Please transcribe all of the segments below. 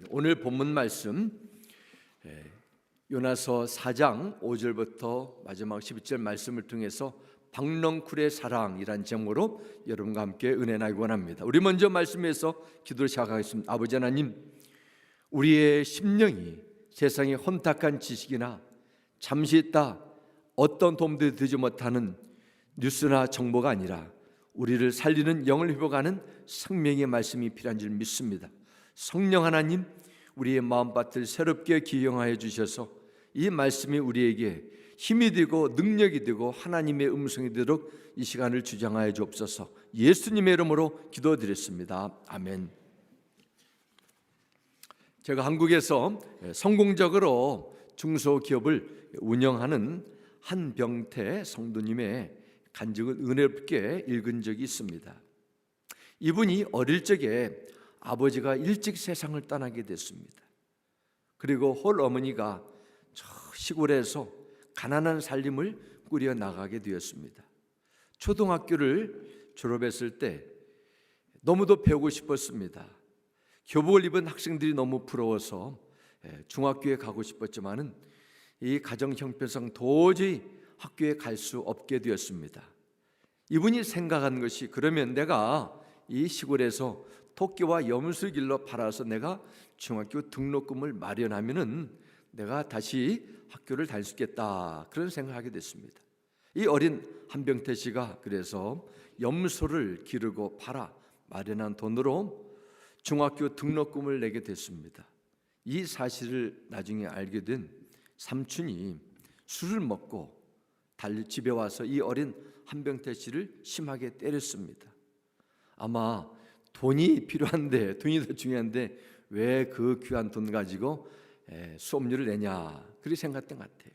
오늘 본문 말씀 요나서 4장 5절부터 마지막 11절 말씀을 통해서 박넝쿨의 사랑이란 제목으로 여러분과 함께 은혜 나누기 원합니다. 우리 먼저 말씀에서 기도를 시작하겠습니다. 아버지 하나님, 우리의 심령이 세상의 혼탁한 지식이나 잠시 있다 어떤 도움도 되지 못하는 뉴스나 정보가 아니라 우리를 살리는 영을 회복하는 생명의 말씀이 필요한 줄 믿습니다. 성령 하나님, 우리의 마음밭을 새롭게 기용하여 주셔서 이 말씀이 우리에게 힘이 되고 능력이 되고 하나님의 음성이 되도록 이 시간을 주장하여 주옵소서. 예수님의 이름으로 기도드렸습니다. 아멘. 제가 한국에서 성공적으로 중소기업을 운영하는 한병태 성도님의 간증을 은혜롭게 읽은 적이 있습니다. 이분이 어릴 적에 아버지가 일찍 세상을 떠나게 됐습니다. 그리고 홀 어머니가 저 시골에서 가난한 살림을 꾸려 나가게 되었습니다. 초등학교를 졸업했을 때 너무도 배우고 싶었습니다. 교복을 입은 학생들이 너무 부러워서 중학교에 가고 싶었지만은 이 가정 형편상 도저히 학교에 갈 수 없게 되었습니다. 이분이 생각한 것이, 그러면 내가 이 시골에서 토끼와 염소길로 팔아서 내가 중학교 등록금을 마련하면은 내가 다시 학교를 다닐 수 있겠다, 그런 생각을 하게 됐습니다. 이 어린 한병태 씨가 그래서 염소를 기르고 팔아 마련한 돈으로 중학교 등록금을 내게 됐습니다. 이 사실을 나중에 알게 된 삼촌이 술을 먹고 집에 와서 이 어린 한병태 씨를 심하게 때렸습니다. 아마 돈이 필요한데, 돈이 더 중요한데 왜 그 귀한 돈 가지고 수업료를 내냐, 그렇게 생각했던 것 같아요.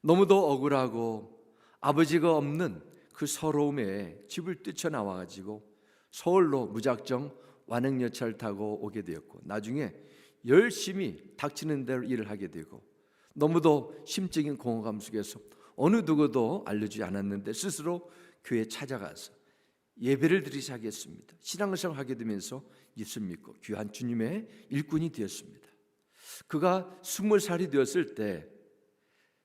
너무도 억울하고 아버지가 없는 그 서러움에 집을 뛰쳐나와 가지고 서울로 무작정 완행열차를 타고 오게 되었고, 나중에 열심히 닥치는 대로 일을 하게 되고, 너무도 심적인 공허감 속에서 어느 누구도 알려주지 않았는데 스스로 교회에 찾아가서 예배를 드리기 시작했습니다. 신앙생활을 하게 되면서 예수 믿고 귀한 주님의 일꾼이 되었습니다. 그가 20살이 되었을 때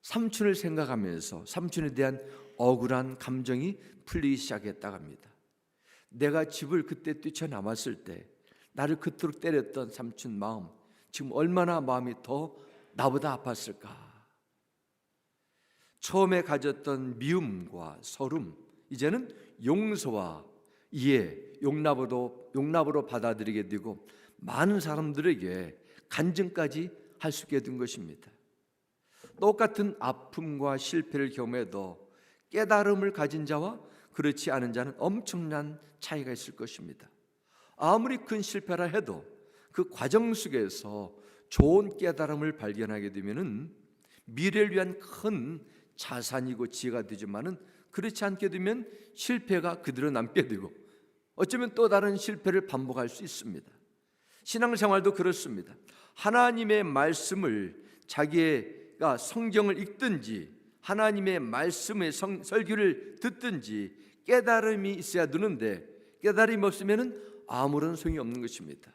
삼촌을 생각하면서 삼촌에 대한 억울한 감정이 풀리기 시작했다고 합니다. 내가 집을 그때 뛰쳐나왔을 때 나를 그토록 때렸던 삼촌 마음, 지금 얼마나 마음이 더 나보다 아팠을까. 처음에 가졌던 미움과 서름, 이제는 용서와 이해, 용납으로 받아들이게 되고 많은 사람들에게 간증까지 할 수 있게 된 것입니다. 똑같은 아픔과 실패를 경험해도 깨달음을 가진 자와 그렇지 않은 자는 엄청난 차이가 있을 것입니다. 아무리 큰 실패라 해도 그 과정 속에서 좋은 깨달음을 발견하게 되면은 미래를 위한 큰 자산이고 지혜가 되지만은, 그렇지 않게 되면 실패가 그대로 남게 되고 어쩌면 또 다른 실패를 반복할 수 있습니다. 신앙생활도 그렇습니다. 하나님의 말씀을, 자기가 성경을 읽든지 하나님의 말씀의 설교를 듣든지 깨달음이 있어야 되는데 깨달음이 없으면 아무런 소용이 없는 것입니다.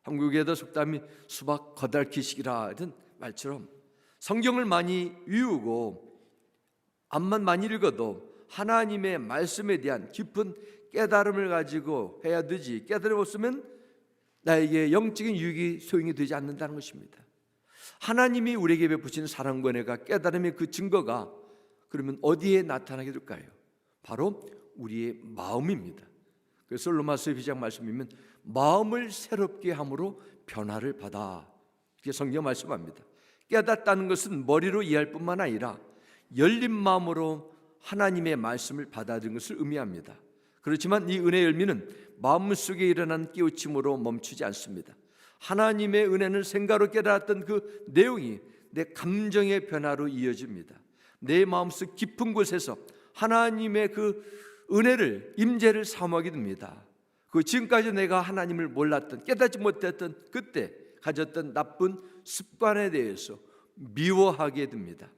한국에도 속담이 수박 겉핥기식이라 하던 말처럼 성경을 많이 외우고 앞만 많이 읽어도 하나님의 말씀에 대한 깊은 깨달음을 가지고 해야 되지, 깨달음이 없으면 나에게 영적인 유익이 소용이 되지 않는다는 것입니다. 하나님이 우리에게 베푸신 사랑과 은혜가, 깨달음의 그 증거가 그러면 어디에 나타나게 될까요? 바로 우리의 마음입니다. 그래서 로마서 2장 말씀이면 마음을 새롭게 함으로 변화를 받아, 이렇게 성경 말씀합니다. 깨닫다는 것은 머리로 이해할 뿐만 아니라 열린 마음으로 하나님의 말씀을 받아들이는 것을 의미합니다. 그렇지만 이 은혜의 열매는 마음속에 일어난 깨우침으로 멈추지 않습니다. 하나님의 은혜는 생각으로 깨달았던 그 내용이 내 감정의 변화로 이어집니다. 내 마음속 깊은 곳에서 하나님의 그 은혜를, 임재를 사모하게 됩니다. 그 지금까지 내가 하나님을 몰랐던, 깨닫지 못했던 그때 가졌던 나쁜 습관에 대해서 미워하게 됩니다.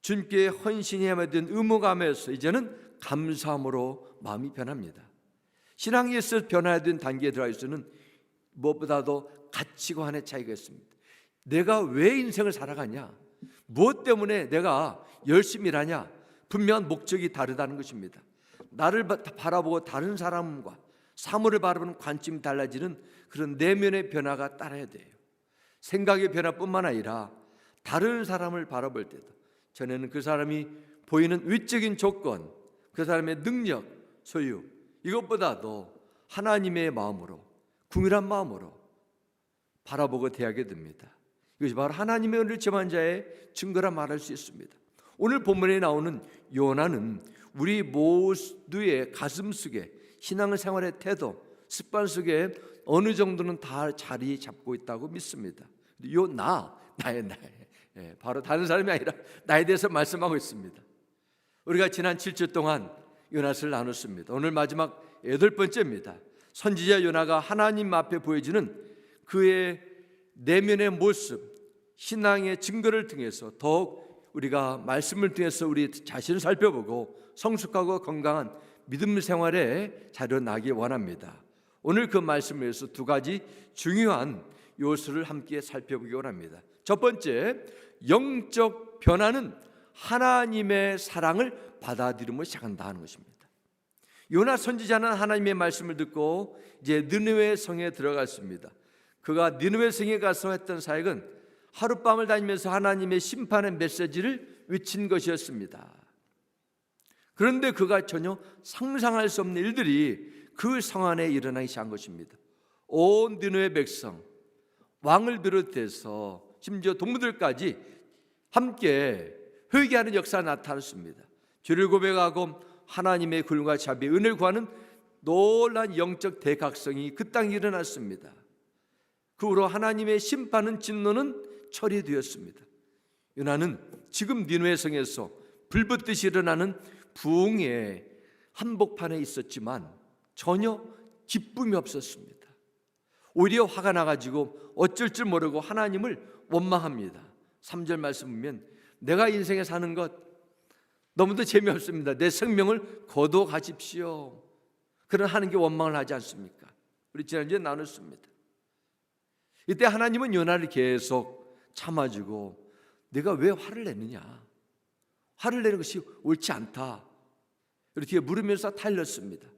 주님께 헌신해야만 된 의무감에서 이제는 감사함으로 마음이 변합니다. 신앙에서 변화해야 된 단계에 들어가 있어는 무엇보다도 가치관의 차이가 있습니다. 내가 왜 인생을 살아가냐? 무엇 때문에 내가 열심히 일하냐? 분명한 목적이 다르다는 것입니다. 나를 바라보고 다른 사람과 사물을 바라보는 관점이 달라지는 그런 내면의 변화가 따라야 돼요. 생각의 변화뿐만 아니라 다른 사람을 바라볼 때도 전에는 그 사람이 보이는 위적인 조건, 그 사람의 능력, 소유, 이것보다도 하나님의 마음으로, 궁일한 마음으로 바라보고 대하게 됩니다. 이것이 바로 하나님의 은혜를 체험한 자의 증거라 말할 수 있습니다. 오늘 본문에 나오는 요나는 우리 모두의 가슴 속에 신앙생활의 태도, 습관 속에 어느 정도는 다 자리 잡고 있다고 믿습니다. 나의 바로 다른 사람이 아니라 나에 대해서 말씀하고 있습니다. 우리가 지난 7주 동안 요나서를 나눴습니다. 오늘 마지막 8번째입니다. 선지자 요나가 하나님 앞에 보여지는 그의 내면의 모습, 신앙의 증거를 통해서 더욱 우리가 말씀을 통해서 우리 자신을 살펴보고 성숙하고 건강한 믿음 생활에 자려나기 원합니다. 오늘 그 말씀을 위해서 두 가지 중요한 요소를 함께 살펴보기 원합니다. 첫 번째, 영적 변화는 하나님의 사랑을 받아들임으로 시작한다 하는 것입니다. 요나 선지자는 하나님의 말씀을 듣고 이제 느느웨 성에 들어갔습니다. 그가 느느웨 성에 가서 했던 사역은 하룻밤을 다니면서 하나님의 심판의 메시지를 외친 것이었습니다. 그런데 그가 전혀 상상할 수 없는 일들이 그 성 안에 일어나기 시작한 것입니다. 온 느느웨 백성, 왕을 비롯해서 심지어 동무들까지 함께 회개하는 역사가 나타났습니다. 죄를 고백하고 하나님의 굴과 자비의 은혜를 구하는 놀라운 영적 대각성이 그 땅에 일어났습니다. 그 후로 하나님의 심판은 진노는 처리되었습니다. 요나는 지금 니느웨 성에서 불붙듯이 일어나는 부흥의 한복판에 있었지만 전혀 기쁨이 없었습니다. 오히려 화가 나가지고 어쩔 줄 모르고 하나님을 원망합니다. 3절 말씀 보면 내가 인생에 사는 것 너무도 재미없습니다. 내 생명을 거둬 가십시오. 그런 하나님께 원망을 하지 않습니까? 우리 지난주에 나눴습니다. 이때 하나님은 요나를 계속 참아주고 내가 왜 화를 내느냐? 화를 내는 것이 옳지 않다. 이렇게 물으면서 달렸습니다.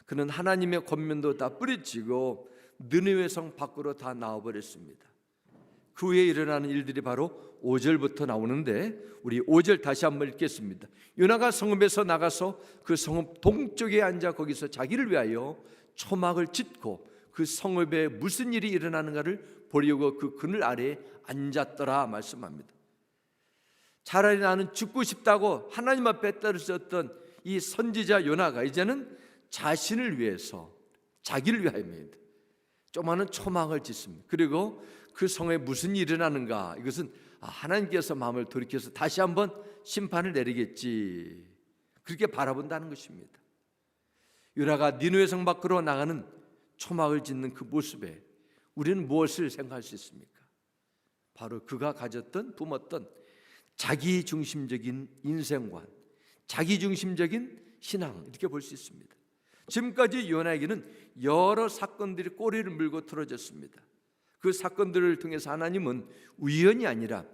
그는 하나님의 권면도 다 뿌리치고 느느웨 성 밖으로 다 나와버렸습니다. 그 후에 일어나는 일들이 바로 5절부터 나오는데 우리 5절 다시 한번 읽겠습니다. 요나가 성읍에서 나가서 그 성읍 동쪽에 앉아 거기서 자기를 위하여 초막을 짓고 그 성읍에 무슨 일이 일어나는가를 보려고 그 그늘 아래에 앉았더라 말씀합니다. 차라리 나는 죽고 싶다고 하나님 앞에 떨어졌던 이 선지자 요나가 이제는 자신을 위해서 자기를 위하여입니다. 조그마한 초막을 짓습니다. 그리고 그 성에 무슨 일이 일어나는가, 이것은 하나님께서 마음을 돌이켜서 다시 한번 심판을 내리겠지, 그렇게 바라본다는 것입니다. 요나가 니느웨 성 밖으로 나가는 초막을 짓는 그 모습에 우리는 무엇을 생각할 수 있습니까? 바로 그가 가졌던, 품었던 자기중심적인 인생관, 자기중심적인 신앙, 이렇게 볼 수 있습니다. 지금까지 요나에게는 여러 사건들이 꼬리를 물고 틀어졌습니다. 그 사건들을 통해서 하나님은 우연이 아니라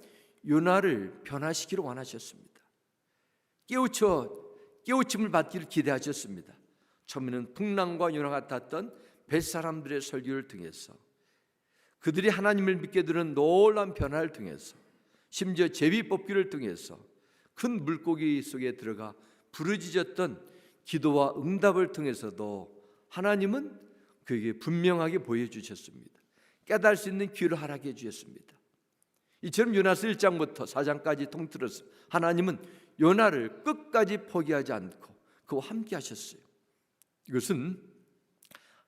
요나를 변화시키려 원하셨습니다. 깨우침을 받기를 기대하셨습니다. 처음에는 풍랑과 요나 같았던 벳사람들의 설교를 통해서, 그들이 하나님을 믿게 되는 놀라운 변화를 통해서, 심지어 제비 뽑기를 통해서 큰 물고기 속에 들어가 부르짖었던 기도와 응답을 통해서도 하나님은 그에게 분명하게 보여주셨습니다. 깨달을 수 있는 귀를 허락해 주셨습니다. 이처럼 요나서 1장부터 4장까지 통틀어서 하나님은 요나를 끝까지 포기하지 않고 그와 함께 하셨어요. 이것은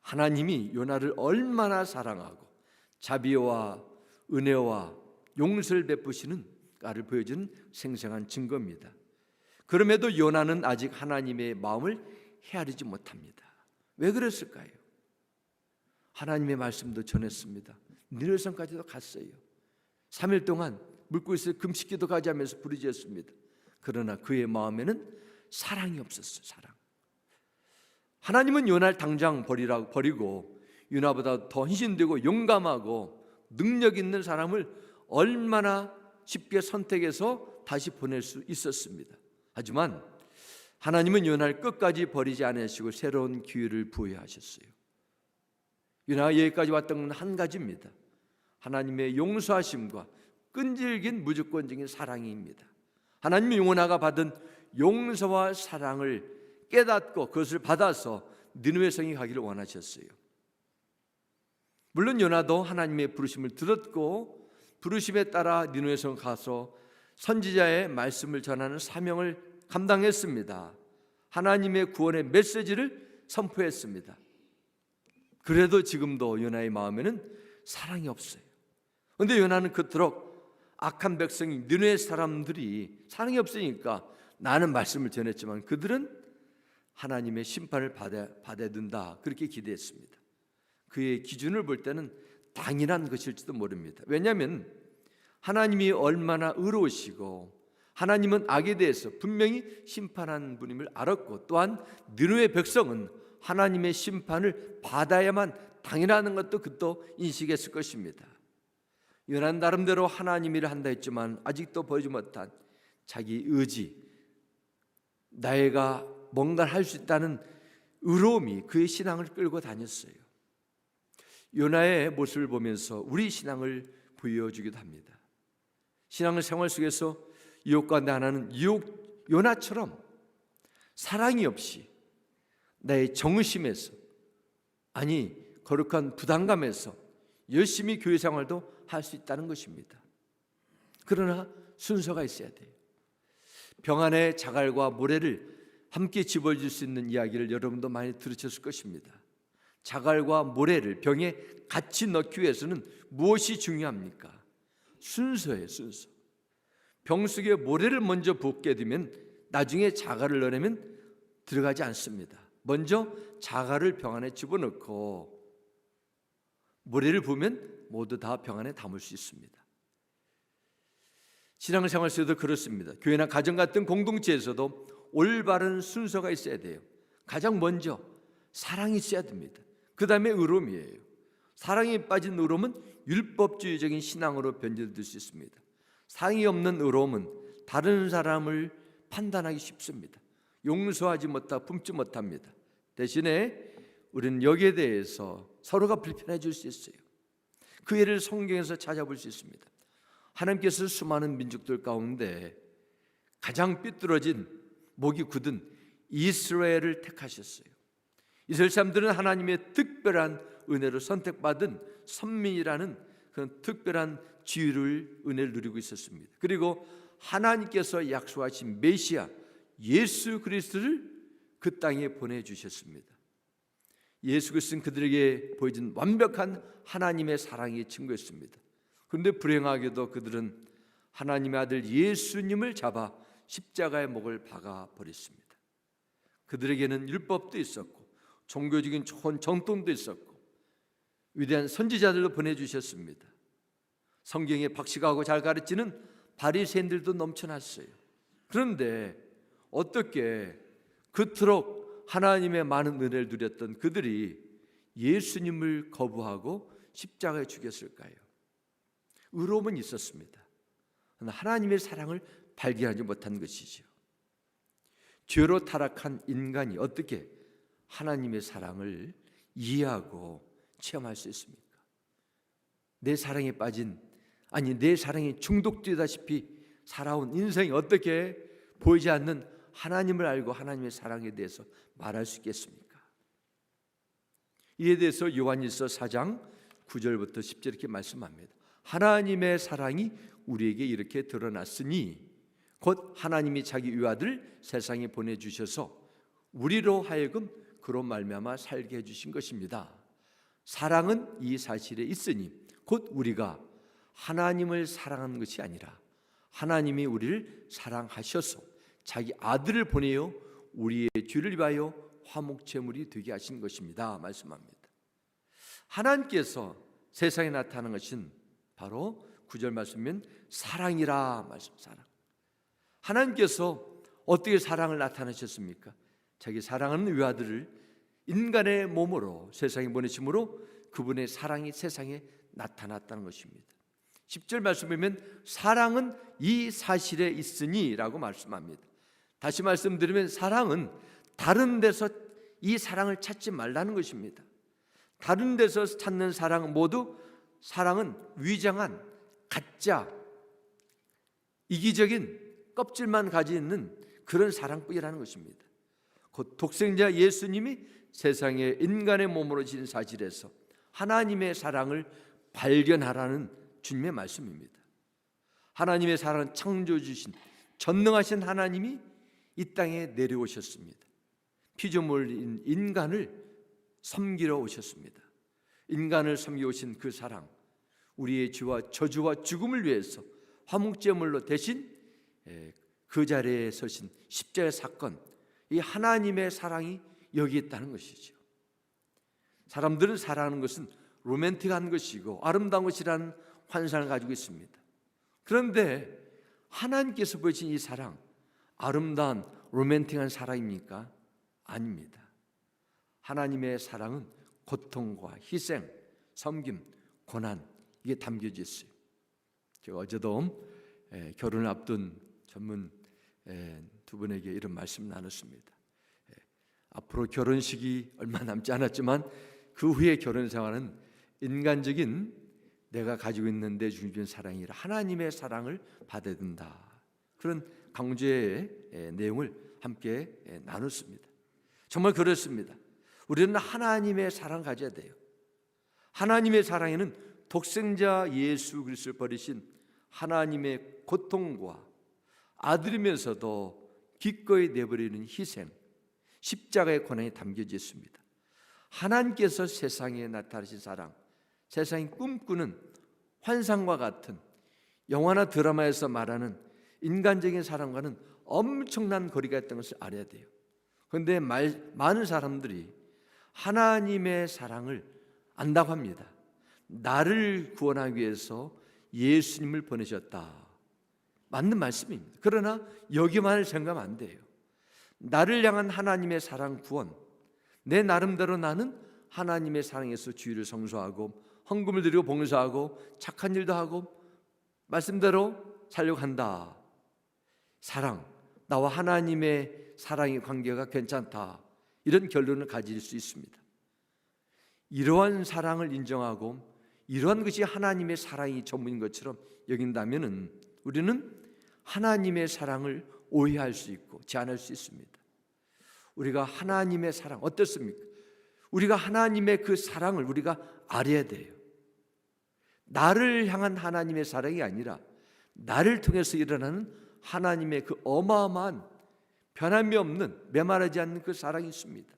하나님이 요나를 얼마나 사랑하고 자비와 은혜와 용서를 베푸시는가를 보여주는 생생한 증거입니다. 그럼에도 요나는 아직 하나님의 마음을 헤아리지 못합니다. 왜 그랬을까요? 하나님의 말씀도 전했습니다. 니느웨 성까지도 갔어요. 3일 동안 물고기에서 금식기도 가지 하면서 부르짖었습니다. 그러나 그의 마음에는 사랑이 없었어요. 사랑. 하나님은 요나를 당장 버리고 요나보다 더 헌신되고 용감하고 능력 있는 사람을 얼마나 쉽게 선택해서 다시 보낼 수 있었습니다. 하지만 하나님은 요나를 끝까지 버리지 않으시고 새로운 기회를 부여하셨어요. 요나가 여기까지 왔던 건 한 가지입니다. 하나님의 용서하심과 끈질긴 무조건적인 사랑입니다. 하나님이 요나가 받은 용서와 사랑을 깨닫고 그것을 받아서 니느웨 성에 가기를 원하셨어요. 물론 요나도 하나님의 부르심을 들었고 부르심에 따라 니느웨 성 가서 선지자의 말씀을 전하는 사명을 감당했습니다. 하나님의 구원의 메시지를 선포했습니다. 그래도 지금도 요나의 마음에는 사랑이 없어요. 그런데 요나는 그토록 악한 백성이 니느웨 사람들이 사랑이 없으니까 나는 말씀을 전했지만 그들은 하나님의 심판을 받아야 된다, 그렇게 기대했습니다. 그의 기준을 볼 때는 당연한 것일지도 모릅니다. 왜냐하면 하나님이 얼마나 의로우시고 하나님은 악에 대해서 분명히 심판한 분임을 알았고, 또한 니느웨 백성은 하나님의 심판을 받아야만 당연한 것도 그도 인식했을 것입니다. 요나는 나름대로 하나님 일을 한다 했지만 아직도 보이지 못한 자기 의지, 나이가 뭔가를 할 수 있다는 의로움이 그의 신앙을 끌고 다녔어요. 요나의 모습을 보면서 우리 신앙을 보여주기도 합니다. 신앙을 생활 속에서 유혹 가운데 하나는 요나처럼 사랑이 없이 나의 정심에서, 아니 거룩한 부담감에서 열심히 교회 생활도 할 수 있다는 것입니다. 그러나 순서가 있어야 돼요. 병 안에 자갈과 모래를 함께 집어줄 수 있는 이야기를 여러분도 많이 들으셨을 것입니다. 자갈과 모래를 병에 같이 넣기 위해서는 무엇이 중요합니까? 순서예요, 순서. 병 속에 모래를 먼저 붓게 되면 나중에 자갈을 넣으면 들어가지 않습니다. 먼저 자갈을 병 안에 집어넣고 모래를 부으면 모두 다 병 안에 담을 수 있습니다. 신앙생활 속에도 그렇습니다. 교회나 가정 같은 공동체에서도 올바른 순서가 있어야 돼요. 가장 먼저 사랑이 있어야 됩니다. 그 다음에 의로움이에요. 사랑에 빠진 의로움은 율법주의적인 신앙으로 변질될 수 있습니다. 사랑이 없는 의로움은 다른 사람을 판단하기 쉽습니다. 용서하지 못하고 품지 못합니다. 대신에 우리는 여기에 대해서 서로가 불편해질 수 있어요. 그 예를 성경에서 찾아볼 수 있습니다. 하나님께서 수많은 민족들 가운데 가장 삐뚤어진 목이 굳은 이스라엘을 택하셨어요. 이스라엘 사람들은 하나님의 특별한 은혜로 선택받은 선민이라는 그런 특별한 지위를, 은혜를 누리고 있었습니다. 그리고 하나님께서 약속하신 메시아 예수 그리스도를 그 땅에 보내주셨습니다. 예수 그리스도는 그들에게 보여준 완벽한 하나님의 사랑이 증거였습니다. 그런데 불행하게도 그들은 하나님의 아들 예수님을 잡아 십자가의 목을 박아버렸습니다. 그들에게는 율법도 있었고 종교적인 좋은 정통도 있었고 위대한 선지자들도 보내주셨습니다. 성경에 박식하고 잘 가르치는 바리새인들도 넘쳐났어요. 그런데 어떻게 그토록 하나님의 많은 은혜를 누렸던 그들이 예수님을 거부하고 십자가에 죽였을까요? 의로움은 있었습니다. 그러나 하나님의 사랑을 발견하지 못한 것이죠. 죄로 타락한 인간이 어떻게 하나님의 사랑을 이해하고 체험할 수 있습니까? 내 사랑에 빠진, 아니 내 사랑에 중독되다시피 살아온 인생이 어떻게 보이지 않는 하나님을 알고 하나님의 사랑에 대해서 말할 수 있겠습니까? 이에 대해서 요한일서 4장 9절부터 10절 이렇게 말씀합니다. 하나님의 사랑이 우리에게 이렇게 드러났으니 곧 하나님이 자기 유아들 세상에 보내주셔서 우리로 하여금 그로 말미암아 살게 해주신 것입니다. 사랑은 이 사실에 있으니 곧 우리가 하나님을 사랑하는 것이 아니라 하나님이 우리를 사랑하셔서 자기 아들을 보내어 우리의 죄를 위하여 화목제물이 되게 하신 것입니다 말씀합니다. 하나님께서 세상에 나타나는 것은 바로 9절 말씀이면 사랑이라 말씀. 사랑. 하나님께서 어떻게 사랑을 나타내셨습니까? 자기 사랑하는 외아들을 인간의 몸으로 세상에 보내심으로 그분의 사랑이 세상에 나타났다는 것입니다. 10절 말씀 보면 사랑은 이 사실에 있으니 라고 말씀합니다. 다시 말씀드리면 사랑은 다른 데서 이 사랑을 찾지 말라는 것입니다. 다른 데서 찾는 사랑은 모두 사랑은 위장한 가짜 이기적인 껍질만 가지고 있는 그런 사랑뿐이라는 것입니다. 곧 독생자 예수님이 세상에 인간의 몸으로 진 사실에서 하나님의 사랑을 발견하라는 주님의 말씀입니다. 하나님의 사랑은 창조주신 전능하신 하나님이 이 땅에 내려오셨습니다. 피조물인 인간을 섬기러 오셨습니다. 인간을 섬기러 오신 그 사랑, 우리의 죄와 저주와 죽음을 위해서 화목제물로 대신 그 자리에 서신 십자가의 사건, 이 하나님의 사랑이 여기 있다는 것이죠. 사람들은 사랑하는 것은 로맨틱한 것이고 아름다운 것이라는 환상을 가지고 있습니다. 그런데 하나님께서 보여주신 이 사랑, 아름다운 로맨틱한 사랑입니까? 아닙니다. 하나님의 사랑은 고통과 희생, 섬김, 고난, 이게 담겨져 있어요. 제가 어제도 결혼을 앞둔 전문 두 분에게 이런 말씀 나눴습니다. 앞으로 결혼식이 얼마 남지 않았지만 그 후에 결혼 생활은 인간적인 내가 가지고 있는 내 주님의 사랑이 아니라 하나님의 사랑을 받아야 된다. 그런 강조의 내용을 함께 나눴습니다. 정말 그렇습니다. 우리는 하나님의 사랑을 가져야 돼요. 하나님의 사랑에는 독생자 예수 그리스도를 버리신 하나님의 고통과 아들이면서도 기꺼이 내버리는 희생, 십자가의 고난이 담겨져 있습니다. 하나님께서 세상에 나타나신 사랑, 세상이 꿈꾸는 환상과 같은 영화나 드라마에서 말하는 인간적인 사랑과는 엄청난 거리가 있다는 것을 알아야 돼요. 그런데 많은 사람들이 하나님의 사랑을 안다고 합니다. 나를 구원하기 위해서 예수님을 보내셨다. 맞는 말씀입니다. 그러나 여기만을 생각하면 안 돼요. 나를 향한 하나님의 사랑 구원, 내 나름대로 나는 하나님의 사랑에서 주의를 성소하고 헌금을 드리고 봉사하고 착한 일도 하고 말씀대로 살려고 한다. 사랑, 나와 하나님의 사랑의 관계가 괜찮다. 이런 결론을 가질 수 있습니다. 이러한 사랑을 인정하고 이러한 것이 하나님의 사랑이 전부인 것처럼 여긴다면 우리는 하나님의 사랑을 오해할 수 있고 제한할 수 있습니다. 우리가 하나님의 사랑 어떻습니까? 우리가 하나님의 그 사랑을 우리가 알아야 돼요. 나를 향한 하나님의 사랑이 아니라 나를 통해서 일어나는 하나님의 그 어마어마한 변함이 없는 메마르지 않는 그 사랑이 있습니다.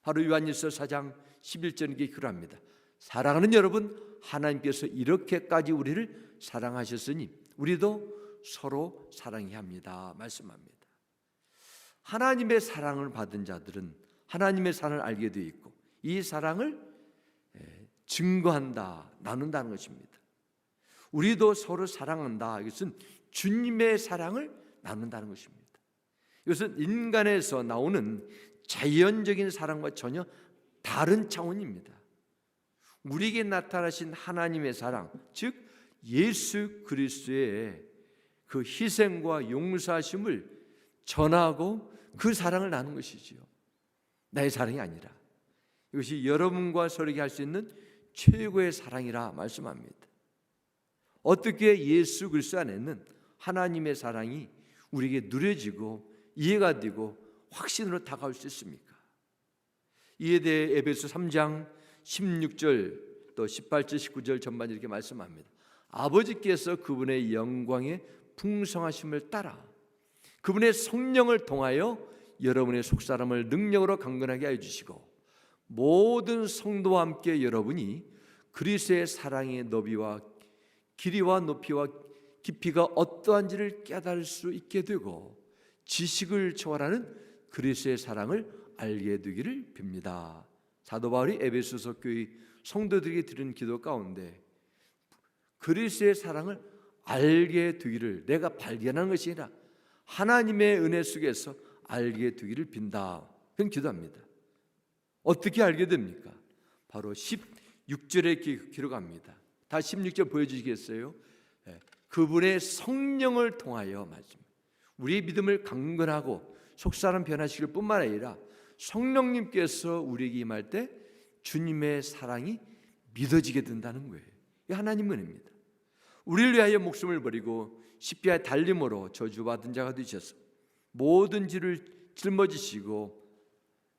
바로 요한일서 4장 11절에 그러합니다. 사랑하는 여러분, 하나님께서 이렇게까지 우리를 사랑하셨으니 우리도 서로 사랑해야 합니다. 말씀합니다. 하나님의 사랑을 받은 자들은 하나님의 사랑을 알게 되어 있고 이 사랑을 증거한다, 나눈다는 것입니다. 우리도 서로 사랑한다. 이것은 주님의 사랑을 나눈다는 것입니다. 이것은 인간에서 나오는 자연적인 사랑과 전혀 다른 차원입니다. 우리에게 나타나신 하나님의 사랑, 즉 예수 그리스도의 그 희생과 용서하심을 전하고 그 사랑을 나눈 것이지요. 나의 사랑이 아니라 이것이 여러분과 서로에게 할 수 있는 최고의 사랑이라 말씀합니다. 어떻게 예수 그리스도 안에는 하나님의 사랑이 우리에게 누려지고 이해가 되고 확신으로 다가올 수 있습니까? 이에 대해 에베소 3장 16절 또 18절 19절 전반 이렇게 말씀합니다. 아버지께서 그분의 영광의 풍성하심을 따라 그분의 성령을 통하여 여러분의 속사람을 능력으로 강건하게 하여 주시고 모든 성도와 함께 여러분이 그리스도의 사랑의 너비와 길이와 높이와 깊이가 어떠한지를 깨달을 수 있게 되고 지식을 초월하는 그리스도의 사랑을 알게 되기를 빕니다. 사도 바울이 에베소서 교회 성도들에게 드린 기도 가운데 그리스도의 사랑을 알게 되기를 내가 발견한 것이 아니라 하나님의 은혜 속에서 알게 되기를 빈다. 그런 기도합니다. 어떻게 알게 됩니까? 바로 6절에 기록합니다. 다 16절 보여주시겠어요? 그분의 성령을 통하여 말씀. 우리의 믿음을 강건하고 속사람 변화시킬 뿐만 아니라 성령님께서 우리에게 임할 때 주님의 사랑이 믿어지게 된다는 거예요. 이 하나님의 은혜입니다. 우리를 위하여 목숨을 버리고 십자가에 달림으로 저주받은 자가 되셔서 모든 죄를 짊어지시고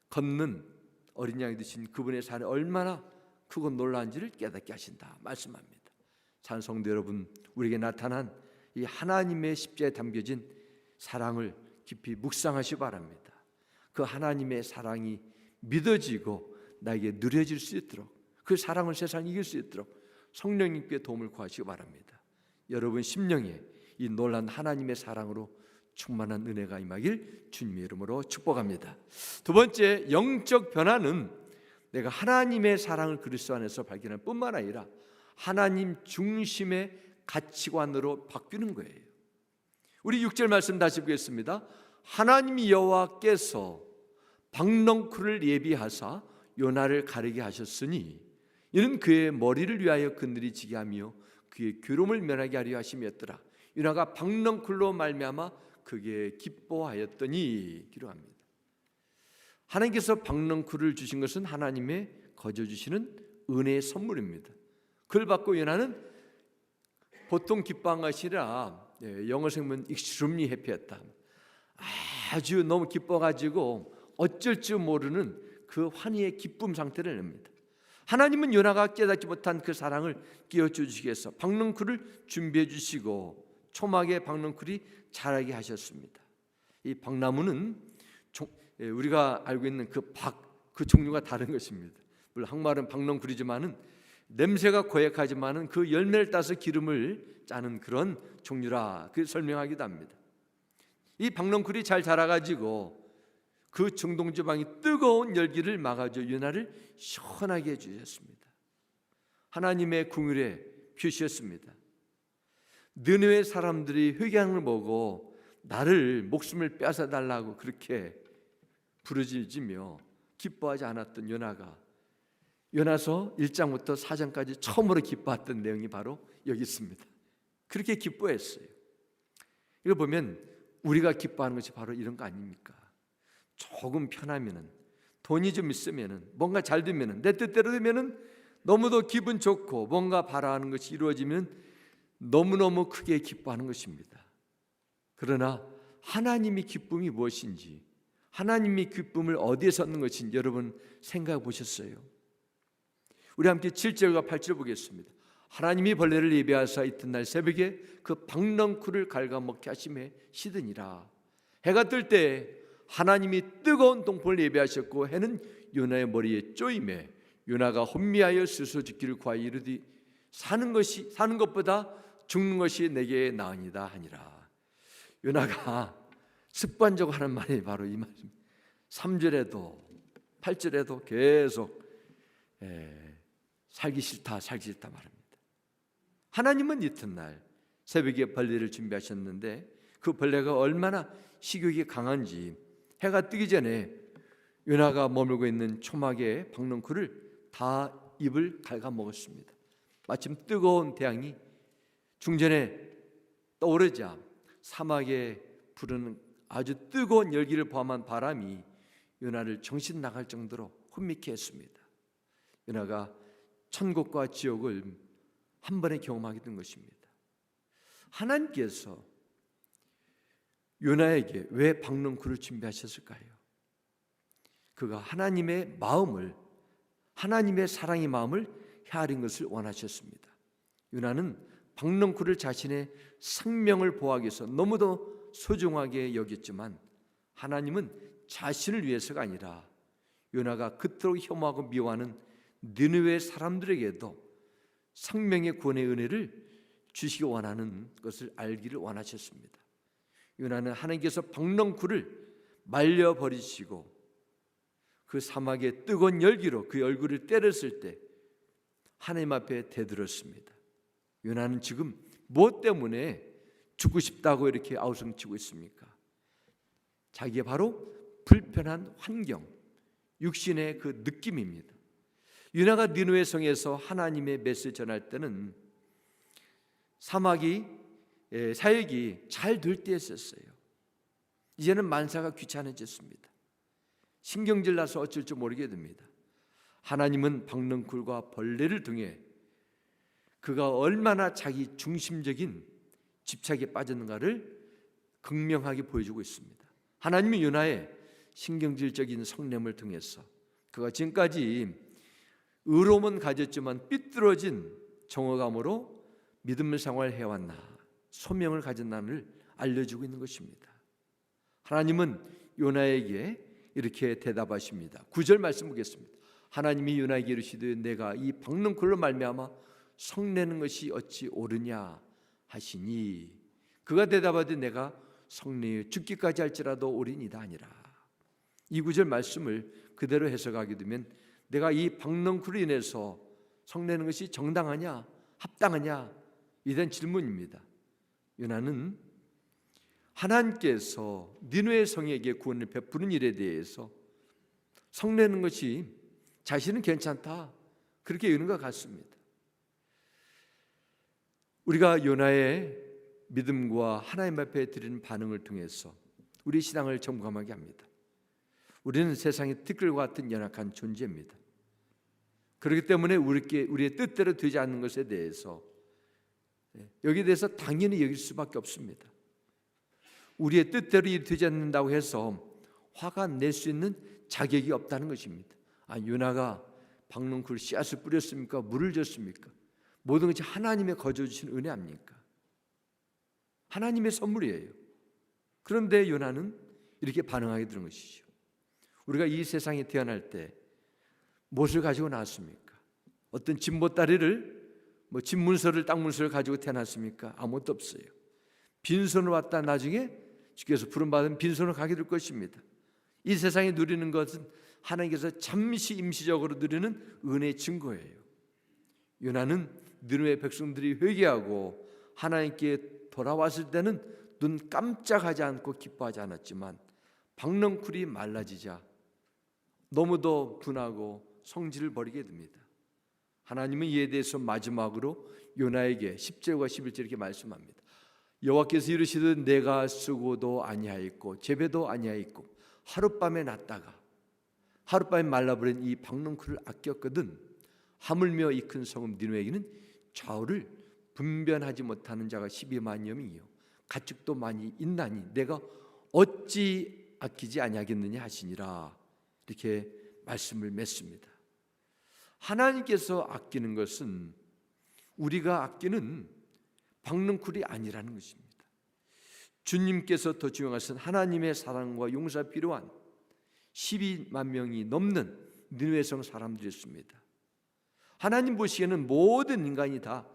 걷는 어린 양이 되신 그분의 사랑이 얼마나 크고 놀라운지를 깨닫게 하신다 말씀합니다. 사랑하는 성도 여러분, 우리에게 나타난 이 하나님의 십자가에 담겨진 사랑을 깊이 묵상하시기 바랍니다. 그 하나님의 사랑이 믿어지고 나에게 누려질 수 있도록, 그 사랑을 세상이 이길 수 있도록 성령님께 도움을 구하시기 바랍니다. 여러분 심령에 이 놀란 하나님의 사랑으로 충만한 은혜가 임하길 주님의 이름으로 축복합니다. 두 번째, 영적 변화는 내가 하나님의 사랑을 그리스도 안에서 발견할 뿐만 아니라 하나님 중심의 가치관으로 바뀌는 거예요. 우리 6절 말씀 다시 보겠습니다. 하나님 여호와께서 박넝쿨을 예비하사 요나를 가르게 하셨으니 이는 그의 머리를 위하여 그늘이 지게 하며 그의 괴로움을 면하게 하려 하심이었더라. 요나가 박넝쿨로 말미암아 그게 기뻐하였더니 기록합니다. 하나님께서 박넝쿨을 주신 것은 하나님의 거저 주시는 은혜의 선물입니다. 그걸 받고 요나는 보통 기뻐한 것이 아니라 영어 성문 extremely happy했다. 아주 너무 기뻐가지고 어쩔 줄 모르는 그 환희의 기쁨 상태를 냅니다. 하나님은 요나가 깨닫지 못한 그 사랑을 끼워줘 주시기 위해서 박넝쿨을 준비해 주시고 초막에 박넝쿨이 자라게 하셨습니다. 이 박나무는 우리가 알고 있는 그 종류가 다른 것입니다. 물론 한말은 박넝쿨이지만은 냄새가 고약하지만은 그 열매를 따서 기름을 짜는 그런 종류라 그 설명하기도 합니다. 이 박넝쿨이 잘 자라가지고 그 중동 지방이 뜨거운 열기를 막아줘 요나를 시원하게 해주셨습니다. 하나님의 긍휼의 표시였습니다. 느느웨 사람들이 회개하는 걸 보고 나를 목숨을 빼앗아 달라고 그렇게 부르짖으며 기뻐하지 않았던 요나가 요나서 1장부터 4장까지 처음으로 기뻐했던 내용이 바로 여기 있습니다. 그렇게 기뻐했어요. 이거 보면 우리가 기뻐하는 것이 바로 이런 거 아닙니까? 조금 편하면은, 돈이 좀 있으면은, 뭔가 잘 되면은, 내 뜻대로 되면은 너무도 기분 좋고 뭔가 바라는 것이 이루어지면 너무너무 크게 기뻐하는 것입니다. 그러나 하나님의 기쁨이 무엇인지, 하나님의 기쁨을 어디에서 얻는 것인지 여러분 생각해 보셨어요? 우리 함께 7절과 8절 보겠습니다. 하나님이 벌레를 예비하사 이튿날 새벽에 그 박넝쿨을 갉아먹게 하심에 시드니라. 해가 뜰 때 하나님이 뜨거운 동풍을 예비하셨고 해는 요나의 머리에 쪼임에 요나가 혼미하여 스스로 죽기를 구하여 이르되 사는 것보다 죽는 것이 내게 나으니다 하니라. 요나가 습관적으로 하는 말이 바로 이 말입니다. 3절에도 8절에도 계속 살기 싫다 말합니다. 하나님은 이튿날 새벽에 벌레를 준비하셨는데 그 벌레가 얼마나 식욕이 강한지 해가 뜨기 전에 요나가 머물고 있는 초막의 박넝쿨을 다 입을 갉아먹었습니다. 마침 뜨거운 태양이 중전에 떠오르자 사막에 부르는 아주 뜨거운 열기를 포함한 바람이 요나를 정신 나갈 정도로 혼미케 했습니다. 요나가 천국과 지옥을 한 번에 경험하게 된 것입니다. 하나님께서 요나에게 왜 박넝쿨을 준비하셨을까요? 그가 하나님의 마음을, 하나님의 사랑의 마음을 헤아린 것을 원하셨습니다. 요나는 박넝쿨을 자신의 생명을 보호하기 위해서 너무도 소중하게 여겼지만 하나님은 자신을 위해서가 아니라 요나가 그토록 혐오하고 미워하는 느느웨 사람들에게도 생명의 구원의 은혜를 주시기 원하는 것을 알기를 원하셨습니다. 요나는 하나님께서 박넝쿨을 말려버리시고 그 사막의 뜨거운 열기로 그 얼굴을 때렸을 때 하나님 앞에 대들었습니다. 요나는 지금 무엇 때문에 죽고 싶다고 이렇게 아우성치고 있습니까? 자기의 바로 불편한 환경, 육신의 그 느낌입니다. 요나가 니느웨 성에서 하나님의 메시지 전할 때는 사역이 잘 될 때였었어요. 이제는 만사가 귀찮아졌습니다. 신경질 나서 어쩔 줄 모르게 됩니다. 하나님은 박넝쿨과 벌레를 통해 그가 얼마나 자기 중심적인 집착에 빠졌는가를 극명하게 보여주고 있습니다. 하나님이 요나의 신경질적인 성냄을 통해서 그가 지금까지 의로움은 가졌지만 삐뚤어진 정오감으로 믿음의 생활을 해왔나, 소명을 가졌나를 알려주고 있는 것입니다. 하나님은 요나에게 이렇게 대답하십니다. 9절 말씀 보겠습니다. 하나님이 요나에게 이르시되 내가 이 박넝쿨로 말미암아 성내는 것이 어찌 옳으냐 하시니, 그가 대답하되 내가 성내에 죽기까지 할지라도 옳으니이다 아니라. 이 9절 말씀을 그대로 해석하게 되면 내가 이 박넝쿨로 인해서 성내는 것이 정당하냐 합당하냐 이런 질문입니다. 요나는 하나님께서 니느웨 성에게 구원을 베푸는 일에 대해서 성내는 것이 자신은 괜찮다 그렇게 여기는 것 같습니다. 우리가 요나의 믿음과 하나님 앞에 드리는 반응을 통해서 우리 신앙을 점검하게 합니다. 우리는 세상의 티끌과 같은 연약한 존재입니다. 그렇기 때문에 우리의 뜻대로 되지 않는 것에 대해서 여기에 대해서 당연히 여길 수밖에 없습니다. 우리의 뜻대로 일이 되지 않는다고 해서 화가 낼 수 있는 자격이 없다는 것입니다. 요나가 박넝쿨 씨앗을 뿌렸습니까? 물을 줬습니까? 모든 것이 하나님의 거저주신 은혜 아닙니까? 하나님의 선물이에요. 그런데 요나는 이렇게 반응하게 되는 것이죠. 우리가 이 세상에 태어날 때 무엇을 가지고 나왔습니까? 어떤 진보다리를 진문서를 땅문서를 가지고 태어났습니까? 아무것도 없어요. 빈손으로 왔다 나중에 주께서 부름받은 빈손으로 가게 될 것입니다. 이 세상에 누리는 것은 하나님께서 잠시 임시적으로 누리는 은혜의 증거예요. 요나는 니느웨 백성들이 회개하고 하나님께 돌아왔을 때는 눈 깜짝하지 않고 기뻐하지 않았지만 박넝쿨이 말라지자 너무도 분하고 성질을 버리게 됩니다. 하나님은 이에 대해서 마지막으로 요나에게 10절과 11절 이렇게 말씀합니다. 여호와께서 이르시되 내가 쓰고도 아니하였고 재배도 아니하였고 하룻밤에 났다가 하룻밤에 말라버린 이 박넝쿨을 아꼈거든 하물며 이 큰 성읍 니느웨에게는 좌우를 분변하지 못하는 자가 12만 명이요 가축도 많이 있나니 내가 어찌 아끼지 아니하겠느냐 하시니라. 이렇게 말씀을 맺습니다. 하나님께서 아끼는 것은 우리가 아끼는 박넝쿨이 아니라는 것입니다. 주님께서 더 중요하신 하나님의 사랑과 용서가 필요한 12만 명이 넘는 니느웨 성 사람들이었습니다. 하나님 보시기에는 모든 인간이 다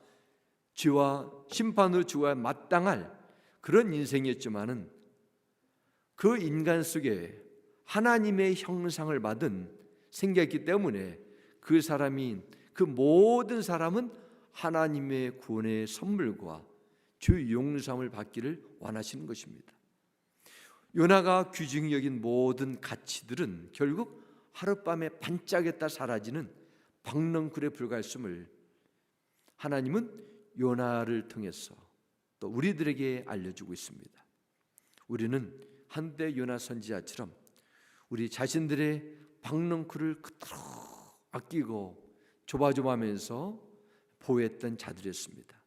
죄와 심판으로 죽어야 마땅할 그런 인생이었지만은 그 인간 속에 하나님의 형상을 받은 생겼기 때문에 그 모든 사람은 하나님의 구원의 선물과 주 용서함을 받기를 원하시는 것입니다. 요나가 귀중히 여긴 모든 가치들은 결국 하룻밤에 반짝였다 사라지는 박넝쿨에 불과했음을 하나님은 요나를 통해서 또 우리들에게 알려주고 있습니다. 우리는 한때 요나 선지자처럼 우리 자신들의 박넝쿨을 그토록 아끼고 조바조바하면서 보호했던 자들이었습니다.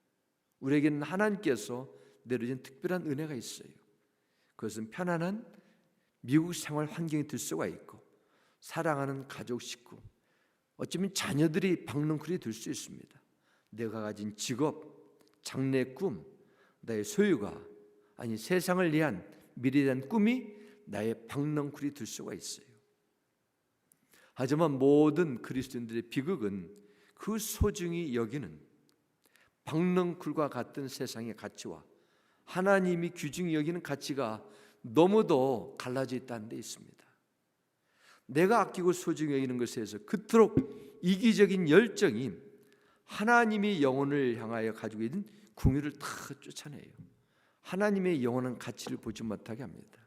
우리에게는 하나님께서 내려진 특별한 은혜가 있어요. 그것은 편안한 미국 생활 환경이 될 수가 있고 사랑하는 가족 식구, 어쩌면 자녀들이 박넝쿨이 될 수 있습니다. 내가 가진 직업, 장래 꿈, 나의 소유가 아니 세상을 위한 미래에 대한 꿈이 나의 박넝쿨이 될 수가 있어요. 하지만 모든 그리스도인들의 비극은 그 소중히 여기는 박넝쿨과 같은 세상의 가치와 하나님이 귀중히 여기는 가치가 너무도 갈라져 있다는 데 있습니다. 내가 아끼고 소중히 여기는 것에서 그토록 이기적인 열정이 하나님이 영혼을 향하여 가지고 있는 궁유를 다 쫓아내요. 하나님의 영원한 가치를 보지 못하게 합니다.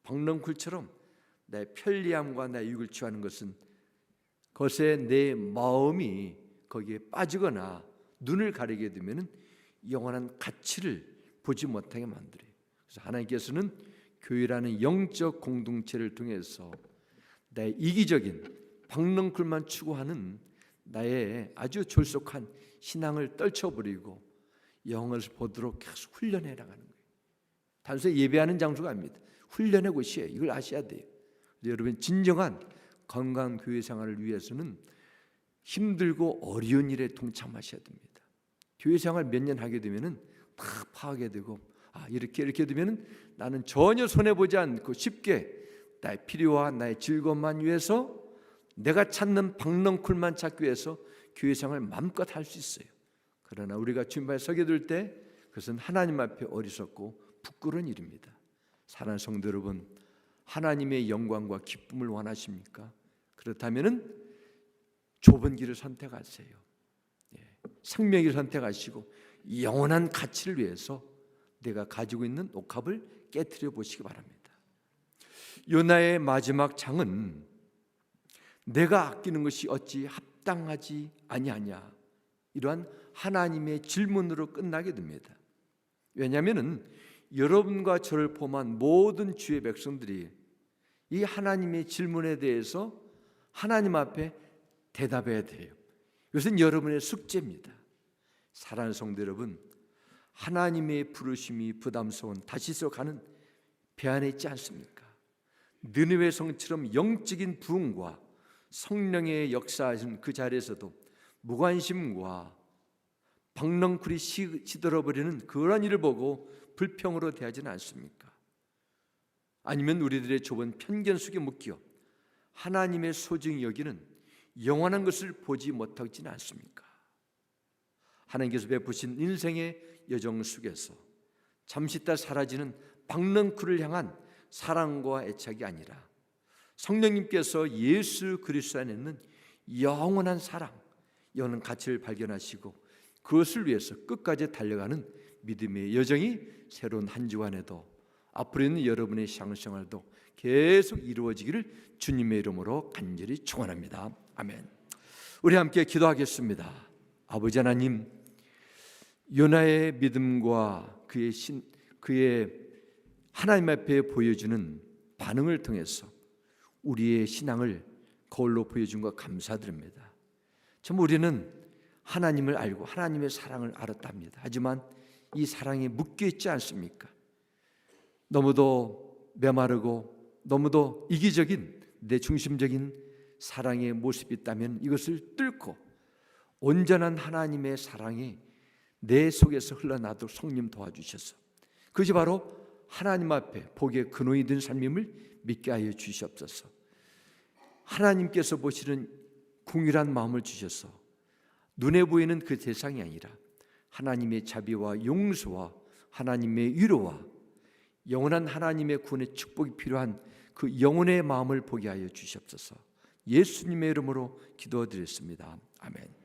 박넝쿨처럼 나의 편리함과 나의 유익을 취하는 것은 그것에 내 마음이 거기에 빠지거나 눈을 가리게 되면 영원한 가치를 보지 못하게 만들어요. 그래서 하나님께서는 교회라는 영적 공동체를 통해서 나의 이기적인 박능쿨만 추구하는 나의 아주 졸속한 신앙을 떨쳐버리고 영을 보도록 계속 훈련해 나가는 거예요. 단순히 예배하는 장소가 아닙니다. 훈련의 곳이에요. 이걸 아셔야 돼요. 여러분, 진정한 건강한 교회 생활을 위해서는 힘들고 어려운 일에 동참하셔야 됩니다. 교회 생활 몇 년 하게 되면은 다 파악하게 되고, 이렇게 되면은 나는 전혀 손해 보지 않고 쉽게 나의 필요와 나의 즐거움만 위해서, 내가 찾는 박넝쿨만 찾기 위해서 교회 생활을 마음껏 할 수 있어요. 그러나 우리가 주님께 서게 될 때 그것은 하나님 앞에 어리석고 부끄러운 일입니다. 사랑하는 성도 여러분, 하나님의 영광과 기쁨을 원하십니까? 그렇다면은 좁은 길을 선택하세요. 생명을 선택하시고 영원한 가치를 위해서 내가 가지고 있는 옥합을 깨트려 보시기 바랍니다. 요나의 마지막 장은 내가 아끼는 것이 어찌 합당하지 아니하냐, 이러한 하나님의 질문으로 끝나게 됩니다. 왜냐하면 여러분과 저를 포함한 모든 주의 백성들이 이 하나님의 질문에 대해서 하나님 앞에 대답해야 돼요. 이것은 여러분의 숙제입니다. 사랑하는 성도 여러분, 하나님의 부르심이 부담스러운 다시서 가는 배 안에 있지 않습니까? 느느웨 성처럼 영적인 부흥과 성령의 역사하신 그 자리에서도 무관심과 박넝쿨이 시들어버리는 그런 일을 보고 불평으로 대하지는 않습니까? 아니면 우리들의 좁은 편견 속에 묶여 하나님의 소중히 여기는 영원한 것을 보지 못하지는 않습니까? 하나님께서 베푸신 인생의 여정 속에서 잠시 있다 사라지는 박넝쿨을 향한 사랑과 애착이 아니라 성령님께서 예수 그리스도 안에 있는 영원한 사랑, 영원한 가치를 발견하시고 그것을 위해서 끝까지 달려가는 믿음의 여정이 새로운 한 주간에도 앞으로 있는 여러분의 신앙생활도 계속 이루어지기를 주님의 이름으로 간절히 축원합니다. 아멘. 우리 함께 기도하겠습니다. 아버지 하나님, 요나의 믿음과 그의 하나님 앞에 보여주는 반응을 통해서 우리의 신앙을 거울로 보여준 것 감사드립니다. 참 우리는 하나님을 알고 하나님의 사랑을 알았답니다. 하지만 이 사랑에 묶여 있지 않습니까? 너무도 메마르고 너무도 이기적인 내 중심적인 사랑의 모습이 있다면 이것을 뚫고 온전한 하나님의 사랑이 내 속에서 흘러나도록 성령 도와주셔서 그것이 바로 하나님 앞에 복의 근원이 된 삶임을 믿게 하여 주시옵소서. 하나님께서 보시는 궁일한 마음을 주셔서 눈에 보이는 그 대상이 아니라 하나님의 자비와 용서와 하나님의 위로와 영원한 하나님의 구원의 축복이 필요한 그 영혼의 마음을 보게 하여 주시옵소서. 예수님의 이름으로 기도드렸습니다. 아멘.